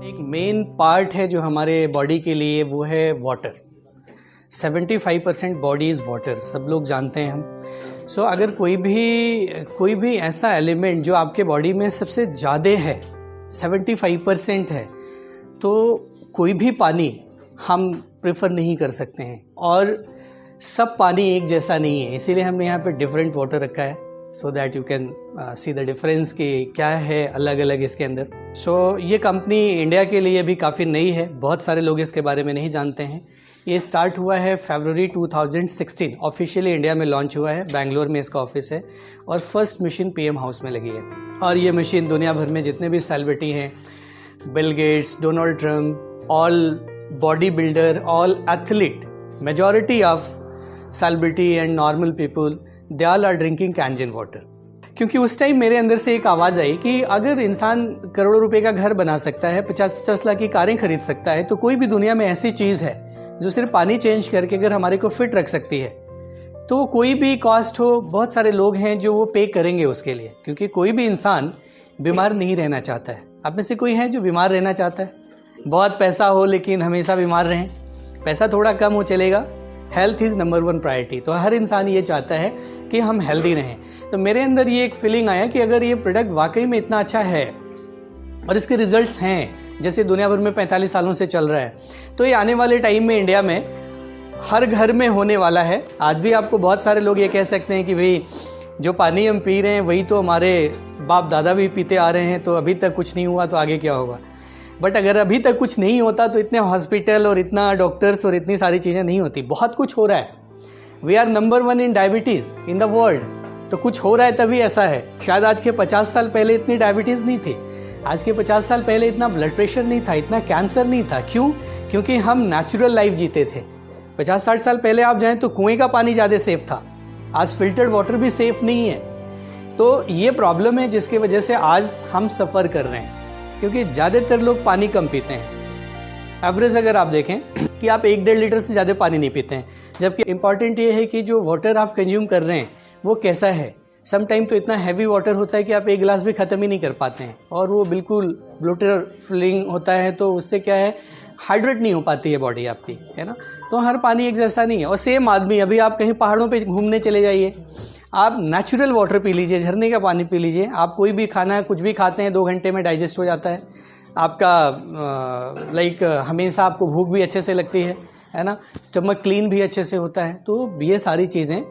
एक main part है जो हमारे बॉडी के लिए, वो है वाटर। 75% बॉडी इज़ वाटर, सब लोग जानते हैं हम। सो अगर कोई भी ऐसा एलिमेंट जो आपके बॉडी में सबसे ज़्यादा है, 75% है, तो कोई भी पानी हम प्रेफर नहीं कर सकते हैं। और सब पानी एक जैसा नहीं है, इसीलिए हमने यहाँ पे डिफरेंट वाटर रखा है, so that you can see the difference कि क्या है अलग अलग इसके अंदर। सो ये कंपनी इंडिया के लिए भी काफ़ी नई है, बहुत सारे लोग इसके बारे में नहीं जानते हैं। ये स्टार्ट हुआ है फरवरी 2016, ऑफिशियली इंडिया में लॉन्च हुआ है, बैंगलोर में इसका ऑफिस है और फर्स्ट मशीन पीएम हाउस में लगी है। और ये मशीन दुनिया भर में जितने भी सेलिब्रिटी हैं, Bill Gates, Donald Trump, all body builder, all athlete, majority of celebrity and normal people, they all are drinking Kangen water. क्योंकि उस टाइम मेरे अंदर से एक आवाज़ आई कि अगर इंसान करोड़ों रुपए का घर बना सकता है, 50-50 लाख की कारें खरीद सकता है, तो कोई भी दुनिया में ऐसी चीज़ है जो सिर्फ पानी चेंज करके अगर हमारे को फिट रख सकती है, तो कोई भी कॉस्ट हो, बहुत सारे लोग हैं जो वो पे करेंगे उसके लिए। क्योंकि कोई भी इंसान बीमार नहीं रहना चाहता है। आप में से कोई है जो बीमार रहना चाहता है? बहुत पैसा हो लेकिन हमेशा बीमार रहें? पैसा थोड़ा कम हो चलेगा, हेल्थ इज़ नंबर 1 प्रायोरिटी। तो हर इंसान ये चाहता है कि हम हेल्दी रहें। तो मेरे अंदर ये एक फीलिंग आया कि अगर ये प्रोडक्ट वाकई में इतना अच्छा है और इसके रिजल्ट्स हैं, जैसे दुनिया भर में 45 सालों से चल रहा है, तो ये आने वाले टाइम में इंडिया में हर घर में होने वाला है। आज भी आपको बहुत सारे लोग ये कह सकते हैं कि भाई जो पानी हम पी रहे हैं वही तो हमारे बाप दादा भी पीते आ रहे हैं, तो अभी तक कुछ नहीं हुआ तो आगे क्या होगा। बट अगर अभी तक कुछ नहीं होता तो इतने हॉस्पिटल और इतना डॉक्टर्स और इतनी सारी चीज़ें नहीं होती। बहुत कुछ हो रहा है। We are number 1 in diabetes in the world. तो कुछ हो रहा है तभी ऐसा है। शायद आज के 50 साल पहले इतनी डायबिटीज़ नहीं थी, आज के 50 साल पहले इतना ब्लड प्रेशर नहीं था, इतना कैंसर नहीं था। क्यों? क्योंकि हम नेचुरल लाइफ जीते थे। 50-60 साल पहले आप जाएं तो कुएं का पानी ज़्यादा सेफ था, आज फिल्टर्ड वाटर भी सेफ नहीं है। तो ये प्रॉब्लम है जिसकी वजह से आज हम सफ़र कर रहे हैं, क्योंकि ज़्यादातर लोग पानी कम पीते हैं। एवरेज अगर आप देखें कि आप 1-1.5 लीटर से ज़्यादा पानी नहीं पीते हैं, जबकि इम्पॉर्टेंट ये है कि जो वाटर आप कंज्यूम कर रहे हैं वो कैसा है। सम टाइम तो इतना हैवी वाटर होता है कि आप एक गिलास भी ख़त्म ही नहीं कर पाते हैं, और वो बिल्कुल ब्लोटर फिलिंग होता है, तो उससे क्या है, हाइड्रेट नहीं हो पाती है बॉडी आपकी, है ना। तो हर पानी एक जैसा नहीं है। और सेम आदमी, अभी आप कहीं पहाड़ों पे घूमने चले जाइए, आप नेचुरल वाटर पी लीजिए, झरने का पानी पी लीजिए। आप कोई भी खाना, कुछ भी खाते हैं 2 घंटे में डाइजेस्ट हो जाता है आपका। हमेशा आपको भूख भी अच्छे से लगती है ना, स्टमक क्लीन भी अच्छे से होता है। तो ये सारी चीज़ें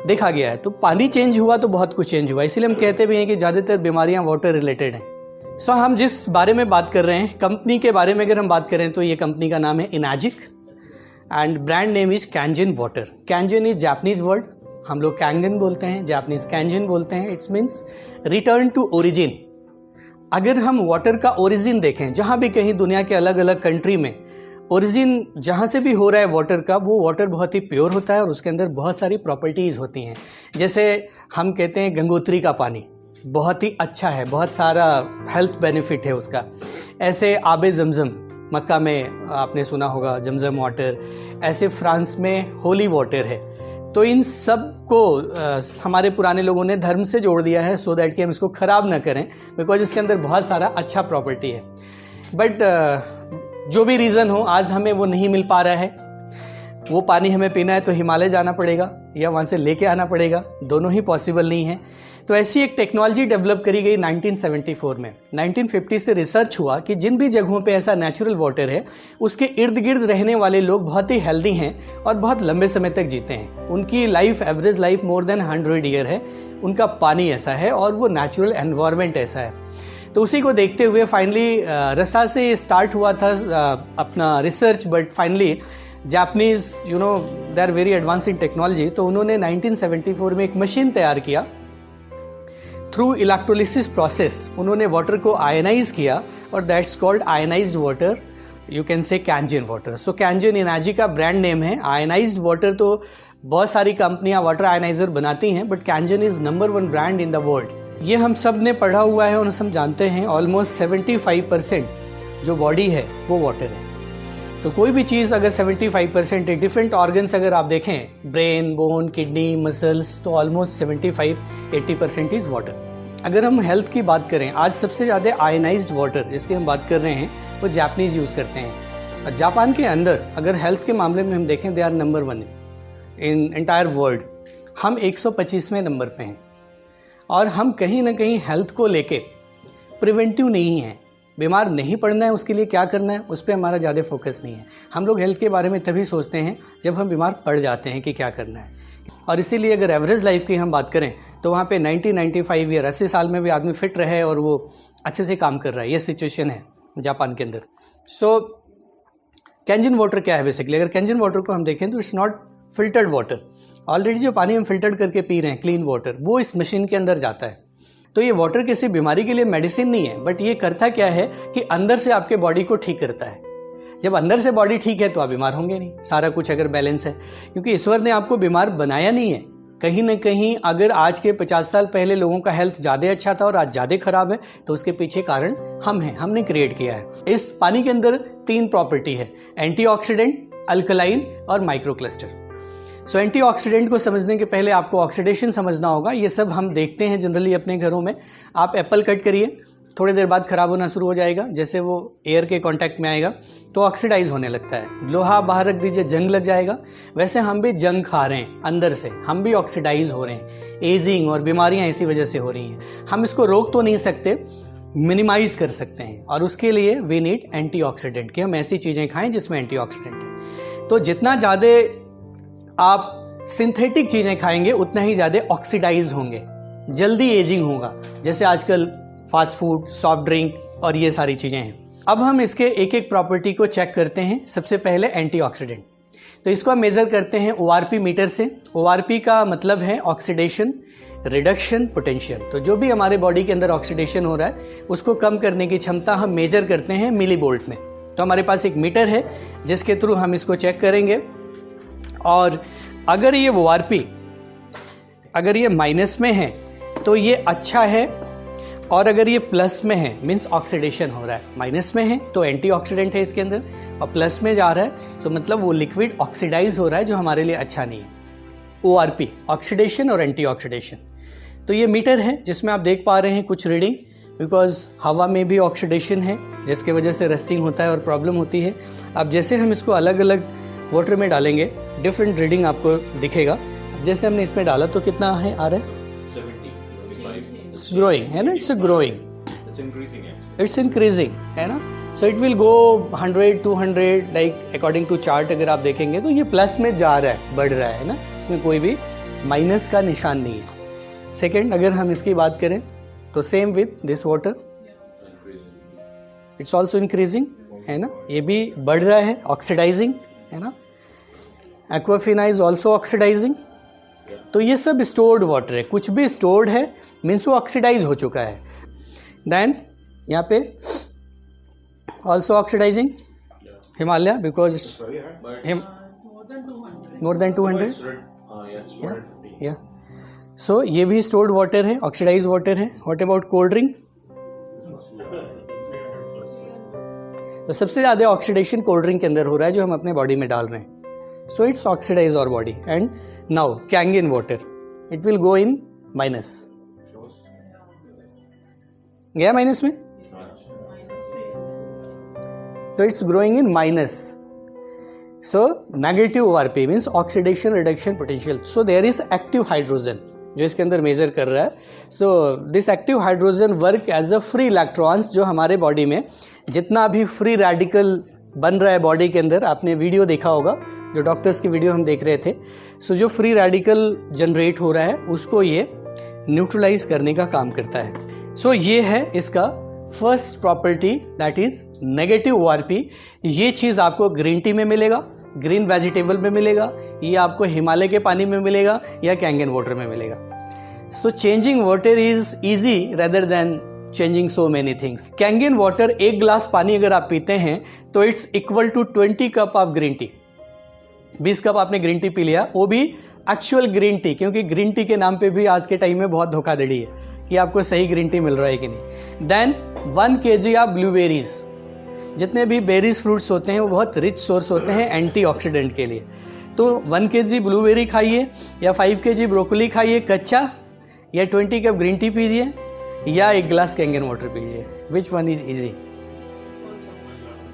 देखा गया है। तो पानी चेंज हुआ तो बहुत कुछ चेंज हुआ। इसीलिए हम कहते भी हैं कि ज़्यादातर बीमारियां वाटर रिलेटेड हैं। सो हम जिस बारे में बात कर रहे हैं, कंपनी के बारे में अगर हम बात करें, तो ये कंपनी का नाम है Enagic and brand name is Kangen water. Kangen is Japanese word, हम लोग कैंगन बोलते हैं, जापानीज कैंजन बोलते हैं। It's means return to origin. अगर हम वाटर का ओरिजिन देखें, जहाँ भी कहीं दुनिया के अलग अलग कंट्री में ओरिजिन जहाँ से भी हो रहा है वाटर का, वो वाटर बहुत ही प्योर होता है और उसके अंदर बहुत सारी प्रॉपर्टीज़ होती हैं। जैसे हम कहते हैं गंगोत्री का पानी बहुत ही अच्छा है, बहुत सारा हेल्थ बेनिफिट है उसका। ऐसे आबे जमजम, मक्का में आपने सुना होगा जमजम वाटर। ऐसे फ्रांस में होली वाटर है। तो इन सब को हमारे पुराने लोगों ने धर्म से जोड़ दिया है, सो दैट कि हम इसको ख़राब ना करें, बिकॉज इसके अंदर बहुत सारा अच्छा प्रॉपर्टी है। बट जो भी रीज़न हो, आज हमें वो नहीं मिल पा रहा है। वो पानी हमें पीना है तो हिमालय जाना पड़ेगा या वहाँ से लेके आना पड़ेगा, दोनों ही पॉसिबल नहीं है। तो ऐसी एक टेक्नोलॉजी डेवलप करी गई 1974 में। 1950 से रिसर्च हुआ कि जिन भी जगहों पे ऐसा नेचुरल वाटर है, उसके इर्द गिर्द रहने वाले लोग बहुत ही हेल्दी हैं और बहुत लंबे समय तक जीते हैं। उनकी life, average life more than 100 year है। उनका पानी ऐसा है और वो नेचुरल एनवायरनमेंट ऐसा है। तो उसी को देखते हुए फाइनली रसा से स्टार्ट हुआ था अपना research, but finally Japanese they are very advance in technology. तो उन्होंने 1974 में एक मशीन तैयार किया। थ्रू इलेक्ट्रोलिसिस प्रोसेस उन्होंने वाटर को आयनाइज किया और that's called ionized water, you can say Kangen water. So Kangen Enagic का ब्रांड नेम है। आयनाइज्ड वाटर तो बहुत सारी कंपनियां वाटर आयनाइजर बनाती हैं, but Kangen is number 1 brand in the world. ये हम सब ने पढ़ा हुआ है और हम जानते हैं ऑलमोस्ट 75% जो बॉडी है वो वाटर है। तो कोई भी चीज़ अगर 75% है, डिफरेंट ऑर्गन्स अगर आप देखें, ब्रेन, बोन, किडनी, मसल्स, तो ऑलमोस्ट 75-80% इज वाटर। अगर हम हेल्थ की बात करें, आज सबसे ज़्यादा आयनाइज्ड वाटर जिसकी हम बात कर रहे हैं वो जापानीज़ यूज़ करते हैं। और जापान के अंदर अगर हेल्थ के मामले में हम देखें, they are number 1 in entire world. हम 125वें नंबर पे हैं और हम कहीं ना कहीं हेल्थ को लेके प्रिवेंटिव नहीं है। बीमार नहीं पड़ना है, उसके लिए क्या करना है उस पर हमारा ज़्यादा फोकस नहीं है। हम लोग हेल्थ के बारे में तभी सोचते हैं जब हम बीमार पड़ जाते हैं कि क्या करना है। और इसीलिए अगर एवरेज लाइफ की हम बात करें तो वहाँ पे 90-95 ईयर 80 साल में भी आदमी फिट रहे और वो अच्छे से काम कर रहा है। ये सिचुएशन है जापान के अंदर। सो कैंजन वाटर क्या है बेसिकली? अगर कैंजन वाटर को हम देखें तो it's not filtered water. Already जो पानी हम फिल्टर्ड करके पी रहे हैं क्लीन वाटर, वो इस मशीन के अंदर जाता है। तो ये वाटर किसी बीमारी के लिए मेडिसिन नहीं है, बट ये करता क्या है कि अंदर से आपके बॉडी को ठीक करता है। जब अंदर से बॉडी ठीक है तो आप बीमार होंगे नहीं, सारा कुछ अगर बैलेंस है, क्योंकि ईश्वर ने आपको बीमार बनाया नहीं है। कहीं ना कहीं अगर आज के 50 साल पहले लोगों का हेल्थ ज़्यादा अच्छा था और आज ज़्यादा खराब है तो उसके पीछे कारण हम हैं, हमने क्रिएट किया है। इस पानी के अंदर 3 प्रॉपर्टी है, एंटीऑक्सीडेंट, अल्कलाइन और माइक्रोक्लस्टर। सो एंटीऑक्सीडेंट को समझने के पहले आपको ऑक्सीडेशन समझना होगा। ये सब हम देखते हैं जनरली अपने घरों में। आप एप्पल कट करिए, थोड़ी देर बाद खराब होना शुरू हो जाएगा। जैसे वो एयर के कांटेक्ट में आएगा तो ऑक्सीडाइज होने लगता है। लोहा बाहर रख दीजिए, जंग लग जाएगा। वैसे हम भी जंग खा रहे हैं अंदर से, हम भी ऑक्सीडाइज हो रहे हैं। एजिंग और बीमारियां इसी वजह से हो रही हैं। हम इसको रोक तो नहीं सकते, मिनिमाइज कर सकते हैं, और उसके लिए वी नीड एंटीऑक्सीडेंट कि हम ऐसी चीज़ें खाएं जिसमें एंटीऑक्सीडेंट है। तो जितना ज़्यादा आप सिंथेटिक चीज़ें खाएंगे उतना ही ज़्यादा ऑक्सीडाइज होंगे, जल्दी एजिंग होगा। जैसे आजकल फास्ट फूड, सॉफ्ट ड्रिंक और ये सारी चीज़ें हैं। अब हम इसके एक एक प्रॉपर्टी को चेक करते हैं। सबसे पहले एंटीऑक्सीडेंट, तो इसको हम मेज़र करते हैं ORP मीटर से। ORP का मतलब है ऑक्सीडेशन रिडक्शन पोटेंशियल। तो जो भी हमारे बॉडी के अंदर ऑक्सीडेशन हो रहा है उसको कम करने की क्षमता हम मेजर करते हैं मिली वोल्ट में। तो हमारे पास एक मीटर है जिसके थ्रू हम इसको चेक करेंगे, और अगर ये ORP अगर ये माइनस में है तो ये अच्छा है, और अगर ये प्लस में है मीन्स ऑक्सीडेशन हो रहा है। माइनस में है तो एंटीऑक्सीडेंट है इसके अंदर, और प्लस में जा रहा है तो मतलब वो लिक्विड ऑक्सीडाइज हो रहा है जो हमारे लिए अच्छा नहीं है। ORP ऑक्सीडेशन और एंटीऑक्सीडेशन। तो ये मीटर है जिसमें आप देख पा रहे हैं कुछ रीडिंग, बिकॉज हवा में भी ऑक्सीडेशन है जिसके वजह से रस्टिंग होता है और प्रॉब्लम होती है। अब जैसे हम इसको अलग अलग वाटर में डालेंगे डिफरेंट रीडिंग आपको दिखेगा। जैसे हमने इसमें डाला तो कितना है आ रहा है? 70, ग्रोइंग है ना, इट्स ग्रोइंग, इट्स इंक्रीजिंग है ना। So it will go 100, 200 like according to chart. अगर आप देखेंगे तो ये प्लस में जा रहा है, बढ़ रहा है ना, इसमें कोई भी माइनस का निशान नहीं है। सेकेंड, अगर हम इसकी बात करें तो same with this water, it's also increasing है ना, ये भी बढ़ रहा है, ऑक्सीडाइजिंग है ना। Aquafina is also oxidising. तो ये सब स्टोर्ड वाटर है, कुछ भी स्टोर्ड है मीन्स वो ऑक्सीडाइज हो चुका है। देन यहाँ पे also oxidising Himalaya, because more than 200 या सो ये भी स्टोर्ड वाटर है, ऑक्सीडाइज वाटर है। What about cold drink? तो सबसे ज़्यादा ऑक्सीडेशन कोल्ड ड्रिंक के अंदर हो रहा है जो हम अपने बॉडी में डाल रहे हैं। So it's oxidise our body. And now Kangen water, it will go in minus. गया माइनस में, so it's growing in minus. So negative ORP means oxidation reduction potential. So there is active hydrogen जो इसके अंदर major कर रहा है. So this active hydrogen work as a free electrons. जो हमारे बॉडी में जितना भी फ्री रेडिकल बन रहा है बॉडी के अंदर, आपने वीडियो देखा होगा जो डॉक्टर्स की वीडियो हम देख रहे थे. So जो फ्री रेडिकल जनरेट हो रहा है उसको ये न्यूट्रलाइज करने का काम करता है. So ये है इसका first property, that is negative ORP. ये चीज़ आपको ग्रीन टी में मिलेगा, ग्रीन वेजिटेबल में मिलेगा, ये आपको हिमालय के पानी में मिलेगा या कैंगन वाटर में मिलेगा. So changing water is easy rather than changing so many things. Kangen water, एक ग्लास पानी अगर आप पीते हैं तो it's equal to 20 cup of green tea. 20 cup आपने ग्रीन टी पी लिया, वो भी एक्चुअल ग्रीन टी, क्योंकि ग्रीन टी के नाम पे भी आज के टाइम में बहुत धोखाधड़ी है कि आपको सही ग्रीन टी मिल रहा है कि नहीं. Then 1 kg of blueberries. जितने भी बेरीज फ्रूट्स होते हैं वो बहुत रिच सोर्स होते हैं एंटीऑक्सीडेंट के लिए. तो 1 kg ब्लूबेरी खाइए या 5 kg ब्रोकली खाइए कच्चा, या 20 कप ग्रीन टी पीजिए, या एक गिलास कैंगन वाटर पीजिए। Which one is easy?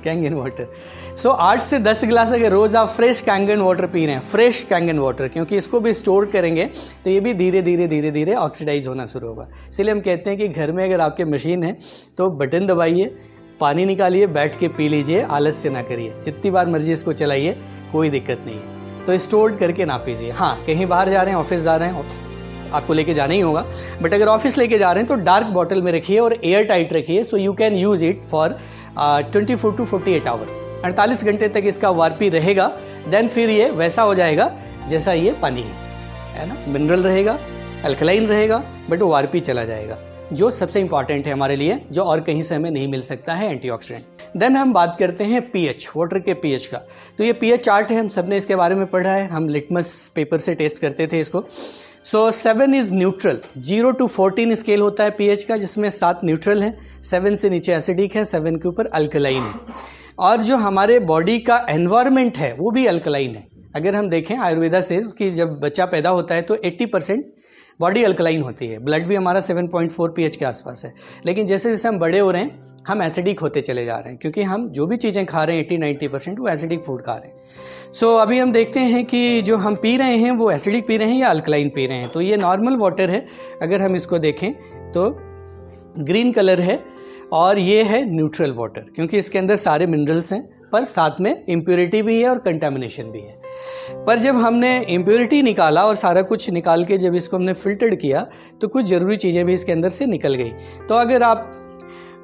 Kangen water. So 8 से 10 गिलास अगर रोज आप फ्रेश कैंगन वाटर पी रहे हैं, फ्रेश कैंगन वाटर, क्योंकि इसको भी स्टोर करेंगे तो ये भी धीरे धीरे धीरे धीरे ऑक्सीडाइज होना शुरू होगा। इसलिए हम कहते हैं कि घर में अगर आपके मशीन है तो बटन दबाइए, पानी निकालिए, बैठ के पी लीजिए, आलस्य ना करिए, जितनी बार मर्जी इसको चलाइए, कोई दिक्कत नहीं है। तो स्टोर करके ना पीजिए। हाँ, कहीं बाहर जा रहे हैं, ऑफिस जा रहे हैं, आपको लेके जाना ही होगा, बट अगर ऑफिस लेके जा रहे हैं तो डार्क बॉटल में रखिए और एयर टाइट रखिए, so you can use it for 24 to 48 hour. 48 घंटे तक इसका वार्पी रहेगा, देन फिर ये वैसा हो जाएगा जैसा ये पानी है ना, मिनरल रहेगा, अल्कलाइन रहेगा, बट वो वार्पी चला जाएगा, जो सबसे इंपॉर्टेंट है हमारे लिए, जो और कहीं से हमें नहीं मिल सकता है एंटीऑक्सीडेंट। देन हम बात करते हैं पीएच, वाटर के पीएच का। तो ये पीएच चार्ट है, हम सबने इसके बारे में पढ़ा है, हम लिटमस पेपर से टेस्ट करते थे इसको। सो 7 इज न्यूट्रल, 0 to 14 स्केल होता है पीएच का, जिसमें 7 न्यूट्रल है, 7 से नीचे एसिडिक है, 7 के ऊपर अल्कलाइन है। और जो हमारे बॉडी का एनवायरनमेंट है वो भी अल्कलाइन है। अगर हम देखें, आयुर्वेदा से कि जब बच्चा पैदा होता है तो 80% बॉडी अल्कलाइन होती है, ब्लड भी हमारा 7.4 पीएच के आसपास है। लेकिन जैसे जैसे हम बड़े हो रहे हैं हम एसिडिक होते चले जा रहे हैं, क्योंकि हम जो भी चीज़ें खा रहे हैं 80-90% वो एसिडिक फूड खा रहे हैं। सो अभी हम देखते हैं कि जो हम पी रहे हैं वो एसिडिक पी रहे हैं या अल्कलाइन पी रहे हैं। तो ये नॉर्मल वाटर है, अगर हम इसको देखें तो ग्रीन कलर है, और ये है न्यूट्रल वाटर, क्योंकि इसके अंदर सारे मिनरल्स हैं, पर साथ में इम्प्योरिटी भी है और कंटामिनेशन भी है। पर जब हमने इम्प्योरिटी निकाला और सारा कुछ निकाल के जब इसको हमने फिल्टर्ड किया तो कुछ ज़रूरी चीज़ें भी इसके अंदर से निकल गई। तो अगर आप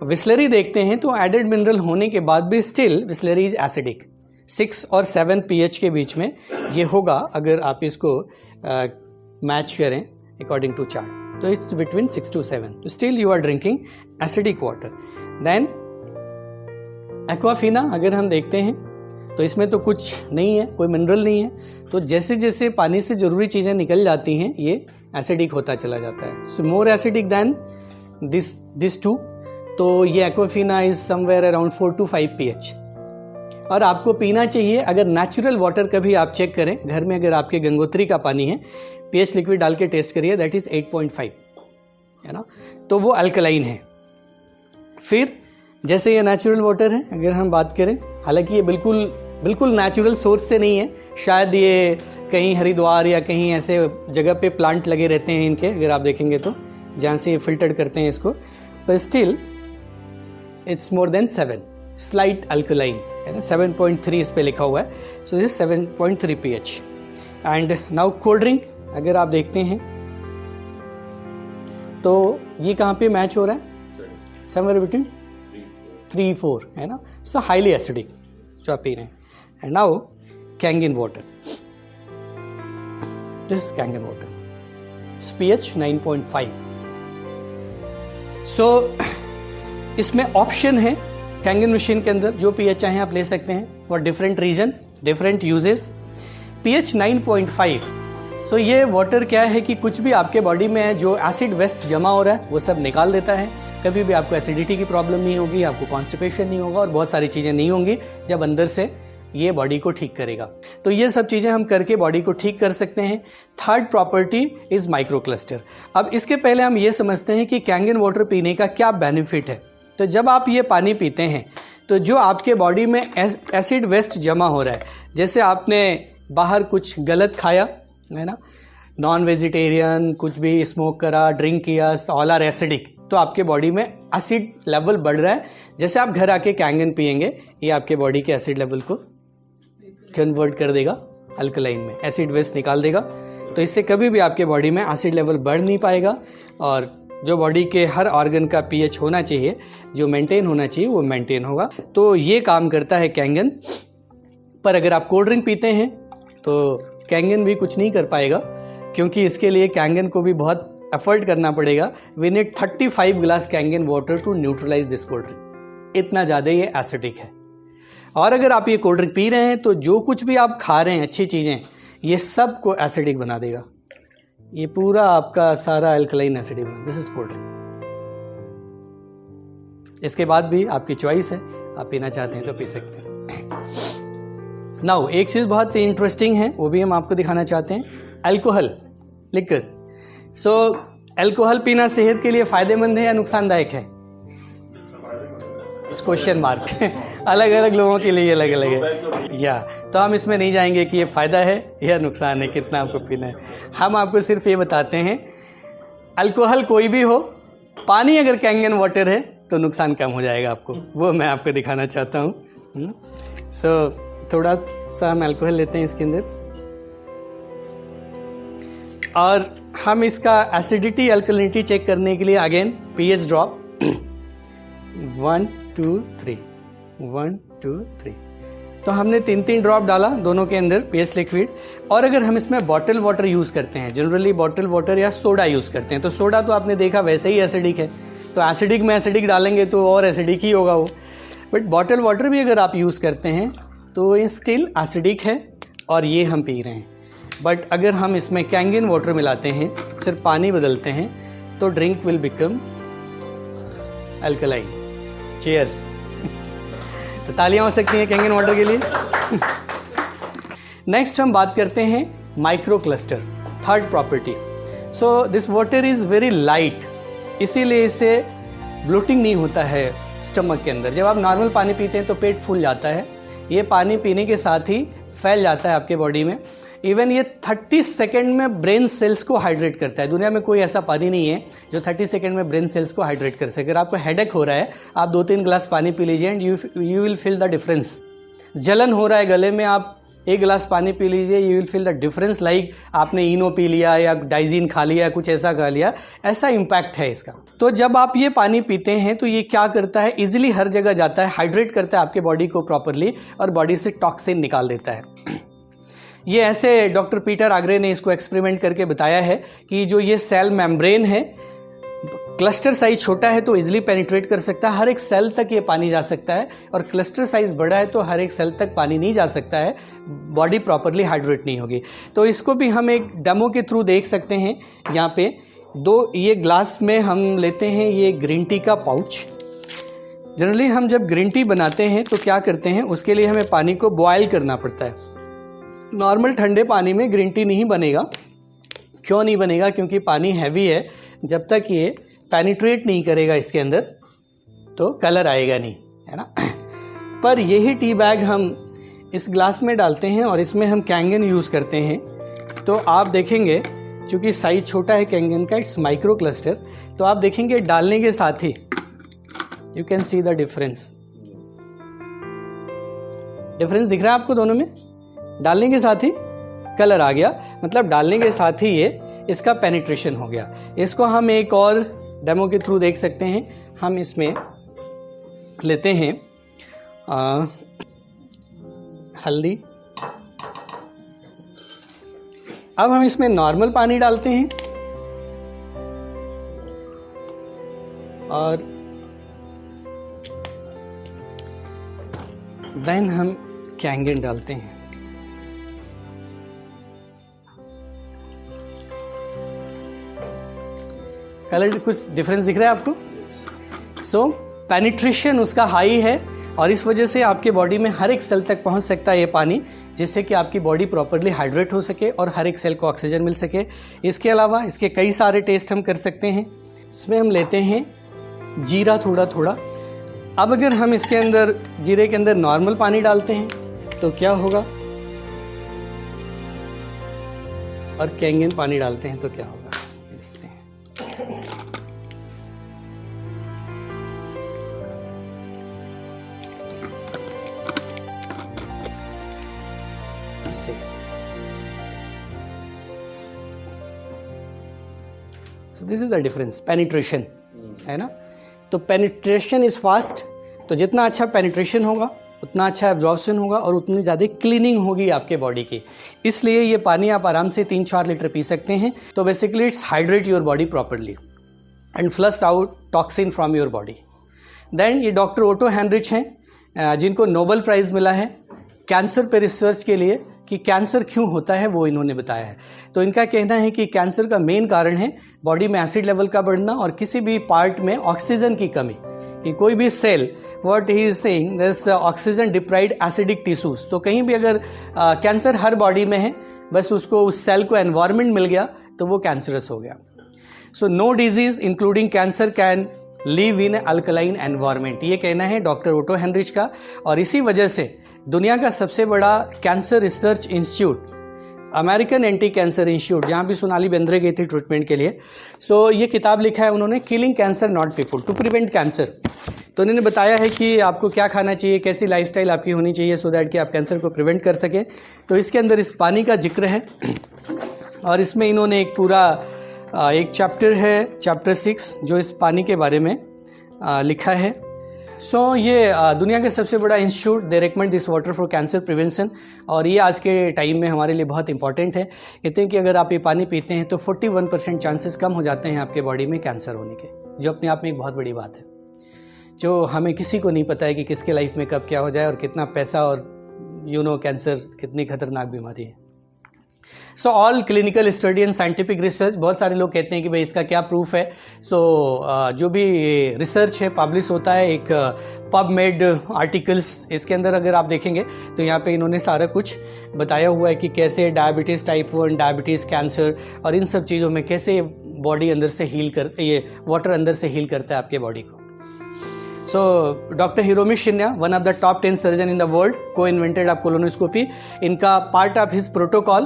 विस्लरी देखते हैं तो एडेड मिनरल होने के बाद भी स्टिल विस्लरी इज एसिडिक, 6 और 7 पीएच के बीच में ये होगा अगर आप इसको मैच करें अकॉर्डिंग टू चार्ट, तो इट्स बिटवीन 6 to 7, तो still you are drinking acidic water. Then Aquafina अगर हम देखते हैं तो इसमें तो कुछ नहीं है, कोई मिनरल नहीं है, तो जैसे जैसे पानी से ज़रूरी चीज़ें निकल जाती हैं ये एसिडिक होता चला जाता है। So more acidic than this two, तो ये Aquafina is somewhere around 4 to 5 pH। और आपको पीना चाहिए, अगर नेचुरल वाटर कभी आप चेक करें घर में, अगर आपके गंगोत्री का पानी है, पीएच लिक्विड डाल के टेस्ट करिए, दैट इज 8.5 है ना, तो वो अल्कलाइन है। फिर जैसे ये नेचुरल वाटर है, अगर हम बात करें, हालांकि ये बिल्कुल नेचुरल सोर्स से नहीं है, शायद ये कहीं हरिद्वार या कहीं ऐसे जगह पे प्लांट लगे रहते हैं इनके, अगर आप देखेंगे तो, जहाँ से ये फिल्टर्ड करते हैं इसको, पर still it's more than 7, slight alkaline है ना, 7.3 इस पे लिखा हुआ है, so this 7.3 pH। And now cold drink अगर आप देखते हैं तो ये कहाँ पे मैच हो रहा है, समवेयर बिटवीन 3-4 है ना, सो हाईली एसिडिक जो आप पी रहे हैं। And now Kangen water, this Kangen water pH 9.5। सो इसमें ऑप्शन है कैंगन मशीन के अंदर, जो पीएच चाहें आप ले सकते हैं for different reason, different uses. PH 9.5, सो ये वाटर क्या है कि कुछ भी आपके बॉडी में है जो एसिड वेस्ट जमा हो रहा है वो सब निकाल देता है। कभी भी आपको एसिडिटी की प्रॉब्लम नहीं होगी, आपको कॉन्स्टिपेशन नहीं होगा और बहुत सारी चीज़ें नहीं होंगी जब अंदर से ये बॉडी को ठीक करेगा। तो ये सब चीज़ें हम करके बॉडी को ठीक कर सकते हैं। Third property is micro cluster. अब इसके पहले हम ये समझते हैं कि कैंगन वाटर पीने का क्या बेनिफिट है। तो जब आप ये पानी पीते हैं तो जो आपके बॉडी में एसिड वेस्ट जमा हो रहा है, जैसे आपने बाहर कुछ गलत खाया है ना, नॉन वेजिटेरियन कुछ भी स्मोक करा, ड्रिंक किया, ऑल आर एसिडिक, तो आपके बॉडी में एसिड लेवल बढ़ रहा है। जैसे आप घर आके कैंगन पिएंगे, ये आपके बॉडी के एसिड लेवल को कन्वर्ट कर देगा अल्कलाइन में, एसिड वेस्ट निकाल देगा। तो इससे कभी भी आपके बॉडी में एसिड लेवल बढ़ नहीं पाएगा और जो बॉडी के हर ऑर्गन का पीएच होना चाहिए, जो मेंटेन होना चाहिए, वो मेंटेन होगा। तो ये काम करता है कैंगन। पर अगर आप कोल्ड ड्रिंक पीते हैं तो कैंगन भी कुछ नहीं कर पाएगा, क्योंकि इसके लिए कैंगन को भी बहुत एफर्ट करना पड़ेगा। We need 35 glass Kangen water to neutralise this cold drink, इतना ज़्यादा ये एसिडिक है। और अगर आप ये कोल्ड ड्रिंक पी रहे हैं तो जो कुछ भी आप खा रहे हैं अच्छी चीज़ें, ये सब को एसिडिक बना देगा। ये पूरा आपका सारा अल्कलाइन एसिडिक बना, दिस इज कोल्ड ड्रिंक। इसके बाद भी आपकी चॉइस है, आप पीना चाहते हैं तो पी सकते हैं। नाउ एक चीज़ बहुत इंटरेस्टिंग है, वो भी हम आपको दिखाना चाहते हैं, अल्कोहल, लिकर। सो अल्कोहल पीना सेहत के लिए फ़ायदेमंद है या नुकसानदायक है? क्वेश्चन मार्क अलग अलग लोगों के लिए अलग अलग है या तो हम इसमें नहीं जाएंगे कि ये फ़ायदा है या नुकसान है, कितना आपको पीना है। हम आपको सिर्फ ये बताते हैं अल्कोहल कोई भी हो, पानी अगर कैंगन वाटर है तो नुकसान कम हो जाएगा आपको, वो मैं आपको दिखाना चाहता हूँ। सो थोड़ा सा हम अल्कोहल लेते हैं इसके अंदर और हम इसका एसिडिटी अल्कलिनिटी चेक करने के लिए अगेन पीएच ड्रॉप 1 2 3 1 2 3 तो हमने 3 ड्रॉप डाला दोनों के अंदर पीएच लिक्विड। और अगर हम इसमें बॉटल वाटर यूज़ करते हैं, जनरली बॉटल वाटर या सोडा यूज़ करते हैं, तो सोडा तो आपने देखा वैसे ही एसिडिक है, तो एसिडिक में एसिडिक डालेंगे तो और एसिडिक ही होगा वो। बट बॉटल वाटर भी अगर आप यूज़ करते हैं तो ये स्टिल एसिडिक है और ये हम पी रहे हैं। बट अगर हम इसमें कैंगन वाटर मिलाते हैं, सिर्फ पानी बदलते हैं, तो drink will become alkaline. Cheers. तो तालियां हो सकती हैं कैंगन वाटर के लिए। नेक्स्ट हम बात करते हैं micro cluster, third property. So this water is very light, इसीलिए इसे ब्लोटिंग नहीं होता है स्टमक के अंदर। जब आप नॉर्मल पानी पीते हैं तो पेट फूल जाता है, ये पानी पीने के साथ ही फैल जाता है आपके बॉडी में। इवन ये 30 सेकेंड में ब्रेन सेल्स को हाइड्रेट करता है। दुनिया में कोई ऐसा पानी नहीं है जो 30 सेकेंड में ब्रेन सेल्स को हाइड्रेट कर सके। अगर आपको हेडेक हो रहा है, आप 2-3 ग्लास पानी पी लीजिए and you will feel the difference. जलन हो रहा है गले में, आप 1 गिलास पानी पी लीजिए, you will feel the difference, like आपने इनो पी लिया या डाइजीन खा लिया, कुछ ऐसा खा लिया, ऐसा इम्पैक्ट है इसका। तो जब आप ये पानी पीते हैं तो ये क्या करता है, इजीली हर जगह जाता है, हाइड्रेट करता है आपके बॉडी को प्रॉपरली और बॉडी से टॉक्सिन निकाल देता है। ये ऐसे डॉक्टर पीटर आग्रे ने इसको एक्सपेरिमेंट करके बताया है कि जो ये सेल मेम्ब्रेन है, क्लस्टर साइज छोटा है तो इजीली पेनिट्रेट कर सकता है, हर एक सेल तक ये पानी जा सकता है, और क्लस्टर साइज बड़ा है तो हर एक सेल तक पानी नहीं जा सकता है, बॉडी प्रॉपरली हाइड्रेट नहीं होगी। तो इसको भी हम एक डेमो के थ्रू देख सकते हैं। यहाँ पे 2 ये ग्लास में हम लेते हैं ये ग्रीन टी का पाउच। जनरली हम जब ग्रीन टी बनाते हैं तो क्या करते हैं, उसके लिए हमें पानी को बॉयल करना पड़ता है। नॉर्मल ठंडे पानी में ग्रीन टी नहीं बनेगा। क्यों नहीं बनेगा? क्योंकि पानी हैवी है, जब तक ये पेनिट्रेट नहीं करेगा इसके अंदर तो कलर आएगा नहीं, है ना। पर यही टी बैग हम इस ग्लास में डालते हैं और इसमें हम कैंगन यूज़ करते हैं, तो आप देखेंगे चूँकि साइज छोटा है कैंगन का, इट्स माइक्रो क्लस्टर, तो आप देखेंगे डालने के साथ ही you can see the difference. Difference दिख रहा है आपको दोनों में? डालने के साथ ही कलर आ गया, मतलब डालने के साथ ही ये इसका पेनिट्रेशन हो गया। इसको हम एक और डेमो के थ्रू देख सकते हैं। हम इसमें लेते हैं हल्दी। अब हम इसमें नॉर्मल पानी डालते हैं और देन हम कैंगन डालते हैं। कलर कुछ डिफरेंस दिख रहा है आपको? सो पेनिट्रेशन उसका हाई है और इस वजह से आपके बॉडी में हर एक सेल तक पहुंच सकता है ये पानी, जिससे कि आपकी बॉडी प्रॉपरली हाइड्रेट हो सके और हर एक सेल को ऑक्सीजन मिल सके। इसके अलावा इसके कई सारे टेस्ट हम कर सकते हैं। इसमें हम लेते हैं जीरा थोड़ा थोड़ा। अब अगर हम इसके अंदर जीरे के अंदर नॉर्मल पानी डालते हैं तो क्या होगा, और कैंगन पानी डालते हैं तो क्या होगा, देखते हैं। So this is the difference, penetration, है ना। तो पेनिट्रेशन इज फास्ट, तो जितना अच्छा पेनिट्रेशन होगा उतना अच्छा एब्जॉर्प्शन होगा और उतनी ज़्यादा क्लीनिंग होगी आपके बॉडी की। इसलिए ये पानी आप आराम से 3-4 लीटर पी सकते हैं। तो basically it's hydrate your body properly and flush out toxin from your body. Then ये डॉक्टर ओटो हेनरिच हैं, जिनको नोबेल प्राइज़ मिला है कैंसर पे रिसर्च के लिए कि कैंसर क्यों होता है, वो इन्होंने बताया है। तो इनका कहना है कि कैंसर का मेन कारण है बॉडी में एसिड लेवल का बढ़ना और किसी भी पार्ट में ऑक्सीजन की कमी, कि कोई भी cell, what he is saying, this oxygen deprived acidic tissues. तो कहीं भी अगर कैंसर हर बॉडी में है, बस उसको उस सेल को एनवायरनमेंट मिल गया तो वो कैंसरस हो गया। So no disease including cancer can live in alkaline environment, ये कहना है डॉक्टर ओटो हेनरिच का। और इसी वजह से दुनिया का सबसे बड़ा cancer research institute, American anti cancer institute, जहाँ भी सोनाली बेंद्रे गई थी ट्रीटमेंट के लिए, सो ये किताब लिखा है उन्होंने, killing cancer not people, to prevent cancer. तो उन्होंने बताया है कि आपको क्या खाना चाहिए, कैसी लाइफस्टाइल आपकी होनी चाहिए सो दैट कि आप कैंसर को प्रिवेंट कर सकें। तो इसके अंदर इस पानी का जिक्र है और इसमें इन्होंने एक पूरा एक चैप्टर है, चैप्टर 6, जो इस पानी के बारे में लिखा है। सो ये दुनिया के सबसे बड़ा institute, they recommend this water for cancer prevention, और ये आज के टाइम में हमारे लिए बहुत इंपॉर्टेंट है। कहते हैं कि अगर आप ये पानी पीते हैं तो 41% चांसेस कम हो जाते हैं आपके बॉडी में कैंसर होने के, जो अपने आप में एक बहुत बड़ी बात है, जो हमें किसी को नहीं पता है कि किसके लाइफ में कब क्या हो जाए और कितना पैसा, और कैंसर कितनी खतरनाक बीमारी है। So all clinical study and scientific research, बहुत सारे लोग कहते हैं कि भाई इसका क्या प्रूफ है। जो भी रिसर्च है पब्लिश होता है एक पबमेड आर्टिकल्स, इसके अंदर अगर आप देखेंगे तो यहाँ पे इन्होंने सारा कुछ बताया हुआ है कि कैसे डायबिटीज़ टाइप 1, डायबिटीज़, कैंसर और इन सब चीज़ों में कैसे बॉडी अंदर से ये वाटर अंदर से हील करता है आपके बॉडी को। So, Dr. Hiromi Shinya, one of the top 10 surgeon in the world, co-invented of colonoscopy. इनका part of his protocol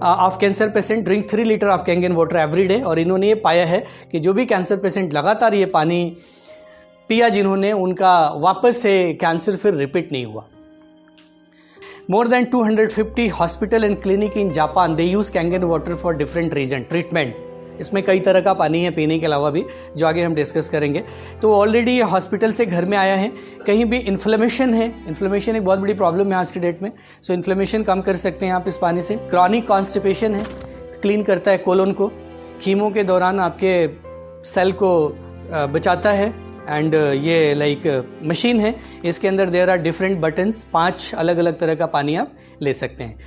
of cancer patient drink 3 liter of Kangen water every day, और इन्होंने ये पाया है कि जो भी कैंसर पेशेंट लगातार ये पानी पिया जिन्होंने, उनका वापस से कैंसर फिर रिपीट नहीं हुआ। More than 250 hospital and clinic in Japan, they use Kangen water for different reason, treatment. इसमें कई तरह का पानी है पीने के अलावा भी, जो आगे हम डिस्कस करेंगे। तो ऑलरेडी ये हॉस्पिटल से घर में आया है, कहीं भी इन्फ्लेमेशन है, इन्फ्लेमेशन एक बहुत बड़ी प्रॉब्लम है आज की डेट में, सो इन्फ्लेमेशन कम कर सकते हैं आप इस पानी से। क्रॉनिक कॉन्स्टिपेशन है, क्लीन करता है कोलोन को, कीमो के दौरान आपके सेल को बचाता है, एंड ये लाइक मशीन है, इसके अंदर देयर आर डिफरेंट बटन्स, 5 अलग अलग तरह का पानी आप ले सकते हैं।